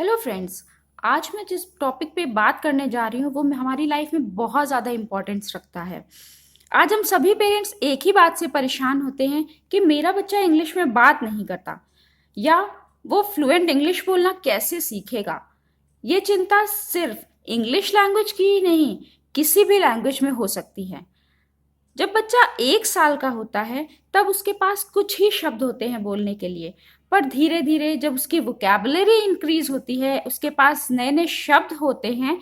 Hello friends. आज मैं जिस टॉपिक पे बात करने जा रही हूँ वो हमारी लाइफ में बहुत ज़्यादा इम्पोर्टेंस रखता है। आज हम सभी पेरेंट्स एक ही बात से परेशान होते हैं कि मेरा बच्चा इंग्लिश में बात नहीं करता या वो फ्लुएंट इंग्लिश बोलना कैसे सीखेगा। ये चिंता सिर्फ इंग्लिश लैंग्वेज की ही नहीं, किसी भी लैंग्वेज में हो सकती है। जब बच्चा 1 साल का होता है तब उसके पास कुछ ही शब्द होते हैं बोलने के लिए, पर धीरे धीरे जब उसकी वोकैबुलरी इंक्रीज होती है, उसके पास नए नए शब्द होते हैं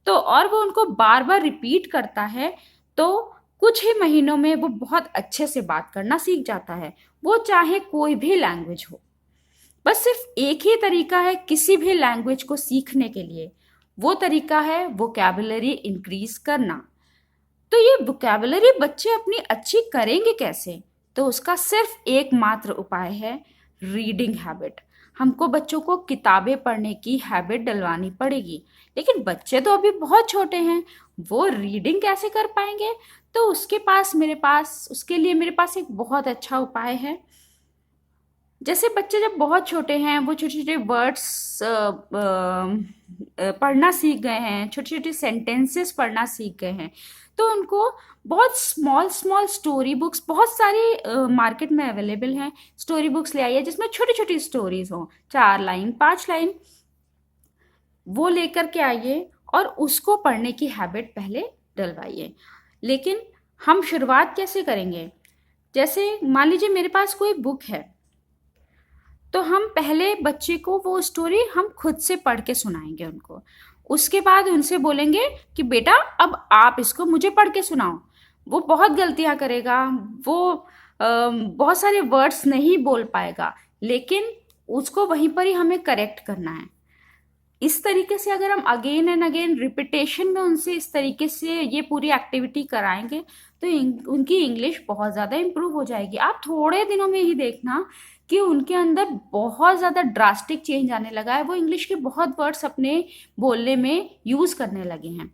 तो और वो उनको बार बार रिपीट करता है, तो कुछ ही महीनों में वो बहुत अच्छे से बात करना सीख जाता है, वो चाहे कोई भी लैंग्वेज हो। बस सिर्फ एक ही तरीका है किसी भी लैंग्वेज को सीखने के लिए, वो तरीका है वोकैबुलरी इंक्रीज करना। तो ये वोकैबुलरी बच्चे अपनी अच्छी करेंगे कैसे? तो उसका सिर्फ एकमात्र उपाय है रीडिंग हैबिट। हमको बच्चों को किताबें पढ़ने की हैबिट डलवानी पड़ेगी, लेकिन बच्चे तो अभी बहुत छोटे हैं, वो रीडिंग कैसे कर पाएंगे? तो उसके लिए मेरे पास एक बहुत अच्छा उपाय है। जैसे बच्चे जब बहुत छोटे हैं, वो छोटे छोटे वर्ड्स पढ़ना सीख गए हैं, छोटे छोटे सेंटेंसेस पढ़ना सीख गए हैं, तो उनको बहुत स्मॉल स्मॉल स्टोरी बुक्स बहुत सारी मार्केट में अवेलेबल हैं। स्टोरी बुक्स ले आइए जिसमें छोटी छोटी स्टोरीज हों, 4 लाइन 5 लाइन, वो लेकर के आइए और उसको पढ़ने की हैबिट पहले डलवाइए। लेकिन हम शुरुआत कैसे करेंगे? जैसे मान लीजिए मेरे पास कोई बुक है, तो हम पहले बच्चे को वो स्टोरी हम खुद से पढ़ के सुनाएंगे उनको। उसके बाद उनसे बोलेंगे कि बेटा अब आप इसको मुझे पढ़ के सुनाओ। वो बहुत गलतियां करेगा, वो बहुत सारे वर्ड्स नहीं बोल पाएगा, लेकिन उसको वहीं पर ही हमें करेक्ट करना है। इस तरीके से अगर हम अगेन एंड अगेन रिपीटेशन में उनसे इस तरीके से ये पूरी एक्टिविटी कराएंगे तो उनकी इंग्लिश बहुत ज़्यादा इम्प्रूव हो जाएगी। आप थोड़े दिनों में ही देखना कि उनके अंदर बहुत ज़्यादा ड्रास्टिक चेंज आने लगा है, वो इंग्लिश के बहुत वर्ड्स अपने बोलने में यूज़ करने लगे हैं।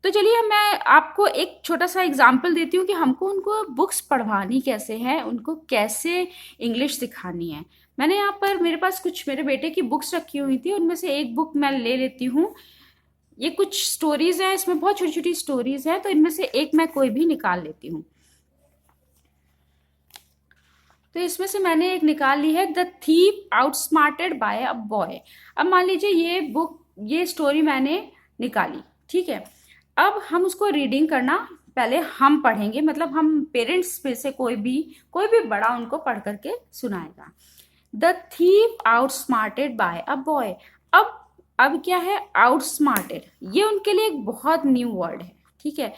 तो चलिए मैं आपको एक छोटा सा एग्जाम्पल देती हूँ कि हमको उनको बुक्स पढ़वानी कैसे है, उनको कैसे इंग्लिश सिखानी है। मैंने यहाँ पर मेरे पास कुछ मेरे बेटे की बुक्स रखी हुई थी, उनमें से एक बुक मैं ले लेती हूँ। ये कुछ स्टोरीज हैं, इसमें बहुत छोटी छोटी स्टोरीज हैं, तो इनमें से एक मैं कोई भी निकाल लेती हूँ। तो इसमें से मैंने एक निकाल ली है, the thief outsmarted by a boy. अब मान लीजिए ये स्टोरी मैंने निकाली, ठीक है। अब हम उसको रीडिंग करना पहले हम पढ़ेंगे, मतलब हम पेरेंट्स में से कोई भी बड़ा उनको पढ़ करके सुनाएगा। The thief outsmarted by a boy. अब क्या है आउटस्मार्टेड? ये उनके लिए एक बहुत न्यू वर्ड है, ठीक है।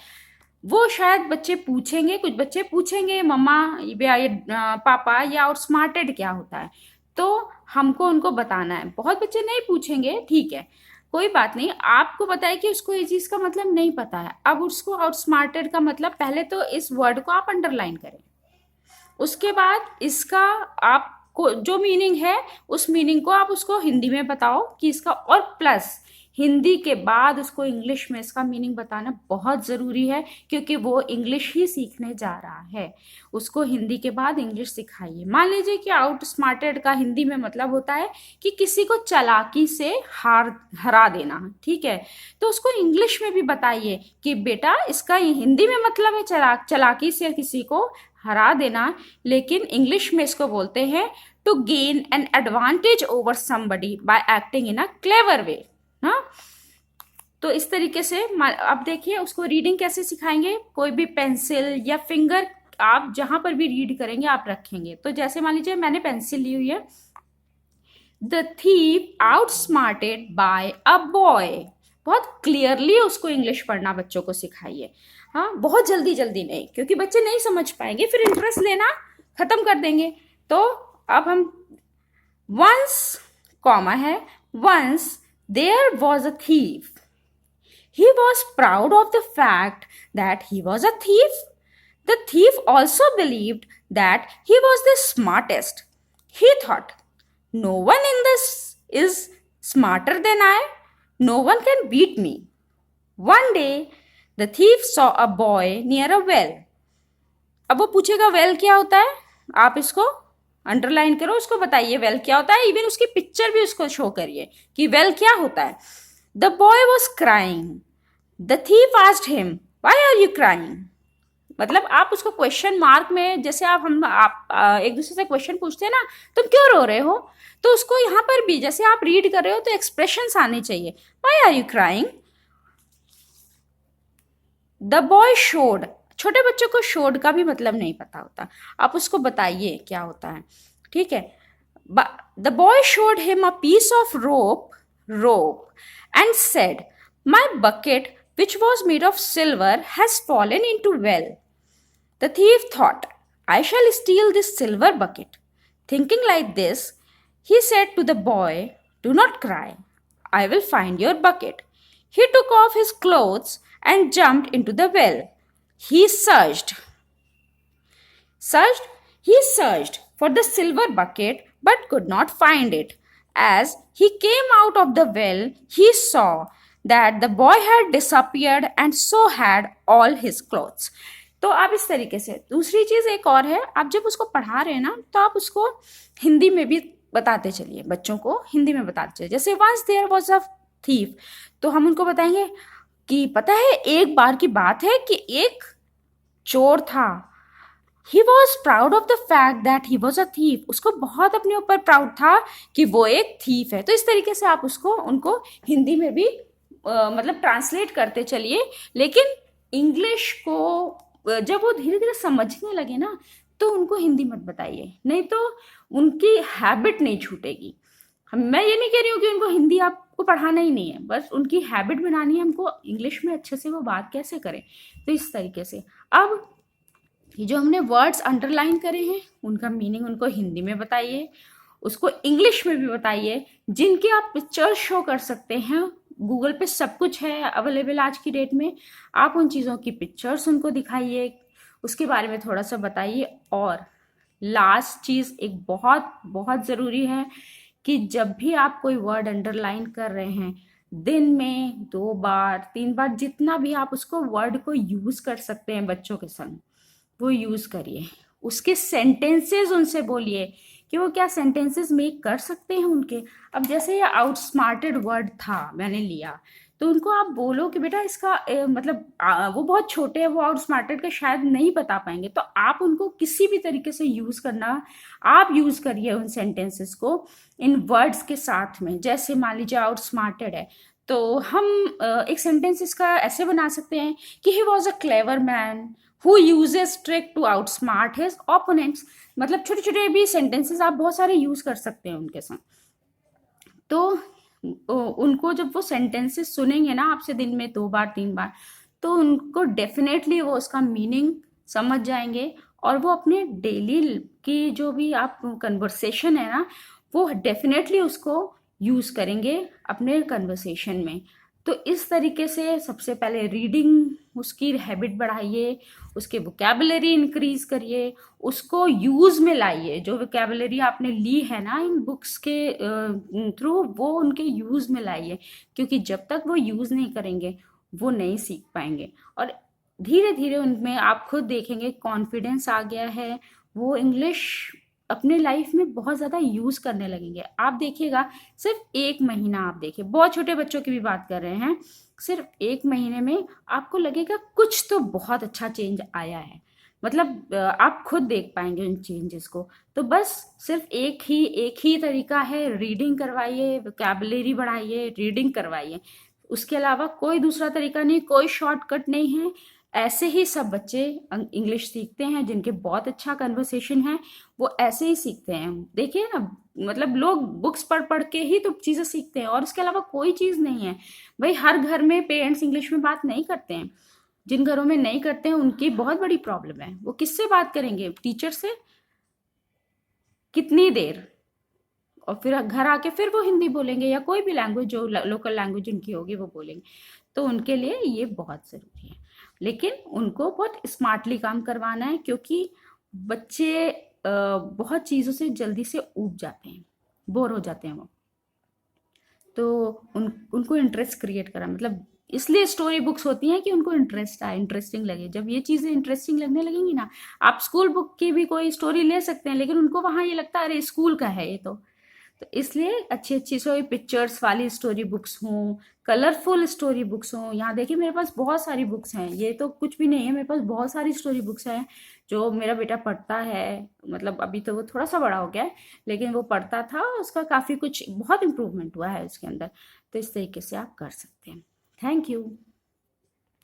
वो शायद बच्चे पूछेंगे, कुछ बच्चे पूछेंगे मम्मा या ये पापा ये आउटस्मार्टेड क्या होता है, तो हमको उनको बताना है। बहुत बच्चे नहीं पूछेंगे, ठीक है, कोई बात नहीं। आपको बताए कि उसको ये चीज का मतलब नहीं पता है। अब उसको आउटस्मार्टेड का मतलब, पहले तो इस वर्ड को आप अंडरलाइन करें, उसके बाद इसका आपको जो मीनिंग है उस मीनिंग को आप उसको हिंदी में बताओ कि इसका, और प्लस हिंदी के बाद उसको इंग्लिश में इसका मीनिंग बताना बहुत ज़रूरी है, क्योंकि वो इंग्लिश ही सीखने जा रहा है। उसको हिंदी के बाद इंग्लिश सिखाइए। मान लीजिए कि आउट स्मार्टेड का हिंदी में मतलब होता है कि किसी को चालाकी से हरा देना, ठीक है। तो उसको इंग्लिश में भी बताइए कि बेटा इसका हिंदी में मतलब है चालाकी से किसी को हरा देना, लेकिन इंग्लिश में इसको बोलते हैं to gain an advantage over somebody by acting in a clever way. हाँ, तो इस तरीके से अब देखिए उसको रीडिंग कैसे सिखाएंगे। कोई भी पेंसिल या फिंगर आप जहां पर भी रीड करेंगे आप रखेंगे। तो जैसे मान लीजिए मैंने पेंसिल ली हुई है, the thief outsmarted by a boy. बहुत क्लियरली उसको इंग्लिश पढ़ना बच्चों को सिखाइए। हाँ, बहुत जल्दी जल्दी नहीं, क्योंकि बच्चे नहीं समझ पाएंगे, फिर इंटरेस्ट लेना खत्म कर देंगे। तो अब हम वंस, कॉमा है, once there was a thief. He was proud of the fact that he was a thief. The thief also believed that he was the smartest. He thought, no one in this is smarter than I. No one can beat me. One day, the thief saw a boy near a well. अब वो पूछेगा well क्या होता है, आप इसको underline करो, उसको बताइए वेल क्या होता है, इवन उसकी पिक्चर भी उसको शो करिए कि वेल क्या होता है। The boy was crying, the thief asked him why are you crying. मतलब आप उसको क्वेश्चन मार्क में, जैसे आप एक दूसरे से क्वेश्चन पूछते हैं ना, तुम क्यों रो रहे हो, तो उसको यहाँ पर भी जैसे आप रीड कर रहे हो तो एक्सप्रेशंस आने चाहिए। Why are you crying. The boy showed, छोटे बच्चों को शोड का भी मतलब नहीं पता होता, आप उसको बताइए क्या होता है, ठीक है। The boy showed him a piece of rope and said my bucket which was made of silver has fallen into well. The thief thought, I shall steal this silver bucket. Thinking like this, he said to the boy, do not cry. I will find your bucket. He took off his clothes and jumped into the well. He searched, he searched for the silver bucket but could not find it. As he came out of the well, he saw that the boy had disappeared and so had all his clothes. तो आप इस तरीके से, दूसरी चीज़ एक और है, आप जब उसको पढ़ा रहे हैं ना तो आप उसको हिंदी में भी बताते चलिए, बच्चों को हिंदी में बताते चलिए। जैसे once there was a thief, तो हम उनको बताएंगे कि पता है एक बार की बात है कि एक चोर था। He was proud of the fact that he was a thief, उसको बहुत अपने ऊपर प्राउड था कि वो एक थीफ है। तो इस तरीके से आप उसको उनको हिंदी में भी मतलब ट्रांसलेट करते चलिए। लेकिन इंग्लिश को जब वो धीरे धीरे समझने लगे ना तो उनको हिंदी मत बताइए, नहीं तो उनकी हैबिट नहीं छूटेगी। मैं ये नहीं कह रही हूँ कि उनको हिंदी आपको पढ़ाना ही नहीं है, बस उनकी हैबिट बनानी है हमको इंग्लिश में अच्छे से वो बात कैसे करें। तो इस तरीके से अब ये जो हमने वर्ड्स अंडरलाइन करे हैं उनका मीनिंग उनको हिंदी में बताइए, उसको इंग्लिश में भी बताइए। जिनके आप पिक्चर्स शो कर सकते हैं, गूगल पे सब कुछ है अवेलेबल आज की डेट में, आप उन चीज़ों की पिक्चर्स उनको दिखाइए, उसके बारे में थोड़ा सा बताइए। और लास्ट चीज़ एक बहुत बहुत ज़रूरी है कि जब भी आप कोई वर्ड अंडरलाइन कर रहे हैं, दिन में 2 बार 3 बार जितना भी आप उसको वर्ड को यूज़ कर सकते हैं बच्चों के संग वो यूज़ करिए। उसके सेंटेंसेस उनसे बोलिए कि वो क्या सेंटेंसेस मेक कर सकते हैं उनके। अब जैसे ये आउटस्मार्टेड वर्ड था मैंने लिया, तो उनको आप बोलो कि बेटा इसका मतलब वो बहुत छोटे हैं, वो आउटस्मार्टेड का शायद नहीं बता पाएंगे, तो आप उनको किसी भी तरीके से यूज़ करना, आप यूज़ करिए उन सेंटेंसेस को इन वर्ड्स के साथ में। जैसे मान लीजिए आउटस्मार्टेड है तो हम एक सेंटेंस इसका ऐसे बना सकते हैं कि he was a clever man who uses trick to outsmart his opponents। मतलब छोटे छोटे भी सेंटेंसेस आप बहुत सारे यूज कर सकते हैं उनके साथ। तो उनको जब वो सेंटेंसेस सुनेंगे ना आपसे दिन में 2 बार 3 बार, तो उनको डेफिनेटली वो उसका मीनिंग समझ जाएंगे और वो अपने डेली की जो भी आप कन्वर्सेशन है ना वो डेफिनेटली उसको यूज करेंगे अपने कन्वर्सेशन में। तो इस तरीके से सबसे पहले रीडिंग उसकी हैबिट बढ़ाइए, उसके वोकेबलरी इंक्रीज करिए, उसको यूज़ में लाइए। जो वोकेबलरी आपने ली है ना इन बुक्स के थ्रू वो उनके यूज़ में लाइए, क्योंकि जब तक वो यूज़ नहीं करेंगे वो नहीं सीख पाएंगे। और धीरे धीरे उनमें आप खुद देखेंगे कॉन्फिडेंस आ गया है, वो इंग्लिश अपने लाइफ में बहुत ज़्यादा यूज़ करने लगेंगे। आप देखिएगा सिर्फ 1 महीना, आप देखिए बहुत छोटे बच्चों की भी बात कर रहे हैं, सिर्फ 1 महीने में आपको लगेगा कुछ तो बहुत अच्छा चेंज आया है। मतलब आप खुद देख पाएंगे उन चेंजेस को। तो बस सिर्फ एक ही तरीका है, रीडिंग करवाइए, वोकैबुलरी बढ़ाइए, रीडिंग करवाइए। उसके अलावा कोई दूसरा तरीका नहीं, कोई शॉर्टकट नहीं है। ऐसे ही सब बच्चे इंग्लिश सीखते हैं जिनके बहुत अच्छा कन्वर्सेशन है, वो ऐसे ही सीखते हैं। देखिए ना, मतलब लोग बुक्स पढ़ पढ़ के ही तो चीज़ें सीखते हैं और उसके अलावा कोई चीज़ नहीं है। भाई हर घर में पेरेंट्स इंग्लिश में बात नहीं करते हैं, जिन घरों में नहीं करते हैं उनकी बहुत बड़ी प्रॉब्लम है। वो किससे बात करेंगे? टीचर से कितनी देर, और फिर घर आके फिर वो हिंदी बोलेंगे या कोई भी लैंग्वेज जो लोकल लैंग्वेज उनकी होगी वो बोलेंगे। तो उनके लिए ये बहुत ज़रूरी है, लेकिन उनको बहुत स्मार्टली काम करवाना है, क्योंकि बच्चे बहुत चीज़ों से जल्दी से ऊब जाते हैं, बोर हो जाते हैं वो। तो उनको इंटरेस्ट क्रिएट करा, मतलब इसलिए स्टोरी बुक्स होती हैं कि उनको इंटरेस्ट आए, इंटरेस्टिंग लगे। जब ये चीज़ें इंटरेस्टिंग लगने लगेंगी ना, आप स्कूल बुक की भी कोई स्टोरी ले सकते हैं, लेकिन उनको वहाँ ये लगता है अरे स्कूल का है ये तो इसलिए अच्छी अच्छी स्टोरी, पिक्चर्स वाली स्टोरी बुक्स हों, कलरफुल स्टोरी बुक्स हों। यहाँ देखिए मेरे पास बहुत सारी बुक्स हैं, ये तो कुछ भी नहीं है, मेरे पास बहुत सारी स्टोरी बुक्स हैं जो मेरा बेटा पढ़ता है। मतलब अभी तो वो थोड़ा सा बड़ा हो गया है, लेकिन वो पढ़ता था, उसका काफ़ी कुछ बहुत इम्प्रूवमेंट हुआ है उसके अंदर। तो इस तरीके से आप कर सकते हैं। Thank you.